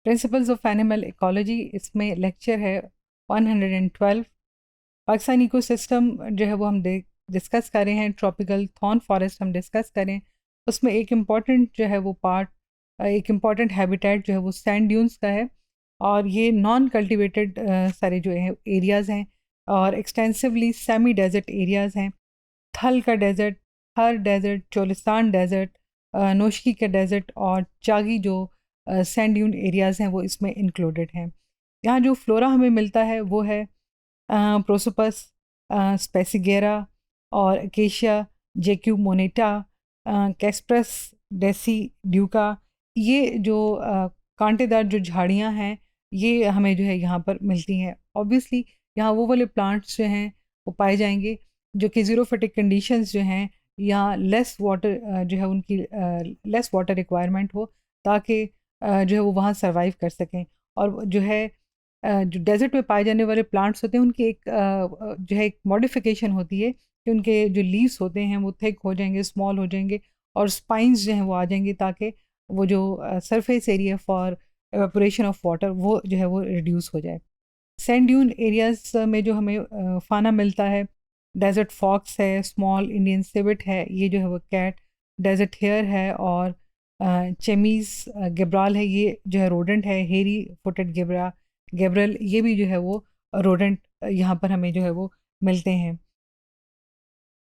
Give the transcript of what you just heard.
Principles of animal ecology, इसमें lecture है 112। Pakistan ecosystem जो है वो हम डिस्कस कर रहे हैं। ट्रॉपिकल थॉर्न फॉरेस्ट हम डिस्कस करें, उसमें एक इम्पॉर्टेंट जो है वो पार्ट, एक इम्पॉर्टेंट हैबिटेट जो है वो सैंड ड्यून्स का है। और ये नॉन कल्टिवेटेड सारे जो है एरियाज़ हैं और एक्सटेंसिवली सेमी डेजर्ट एरियाज़ हैं। थल का डेजर्ट, थर डेजर्ट, चोलिस्तान डेजर्ट, नोशकी का डेजर्ट और चागी जो सैंड ड्यून एरियाज़ हैं वो इसमें इंक्लूडेड हैं। यहाँ जो फ्लोरा हमें मिलता है वो है प्रोसोपस, स्पेसिगेरा और एकेशिया, जेक्यू मोनेटा, कैस्प्रस डेसी ड्यूका। ये जो कांटेदार जो झाड़ियाँ हैं ये हमें जो है यहाँ पर मिलती हैं। ऑब्वियसली यहाँ वो वाले प्लांट्स जो हैं वो पाए जाएंगे जो कि ज़ीरोफिटिक कंडीशंस जो हैं या लेस वाटर जो है उनकी लेस वाटर रिक्वायरमेंट हो, ताकि जो है वो वहाँ सर्वाइव कर सकें। और जो है जो डेज़र्ट में पाए जाने वाले प्लांट्स होते हैं उनकी एक जो है एक मॉडिफिकेशन होती है कि उनके जो लीव्स होते हैं वो थिक हो जाएंगे, स्मॉल हो जाएंगे और स्पाइंस जो हैं वो आ जाएंगी, ताकि वो जो surface area for evaporation of water वो जो है वो रिड्यूस हो जाए। सैंड ड्यून एरियाज़ में जो हमें फाना मिलता है, डेज़र्ट फॉक्स है, स्मॉल इंडियन सिविट है, ये जो है वो कैट, डेज़र्ट हेयर है और चेमीज़ गिब्राल है, ये जो है रोडेंट है। हेरी फुटेड गिब्रा गेब्रल, ये भी जो है वो रोडेंट यहाँ पर हमें जो है वो मिलते हैं।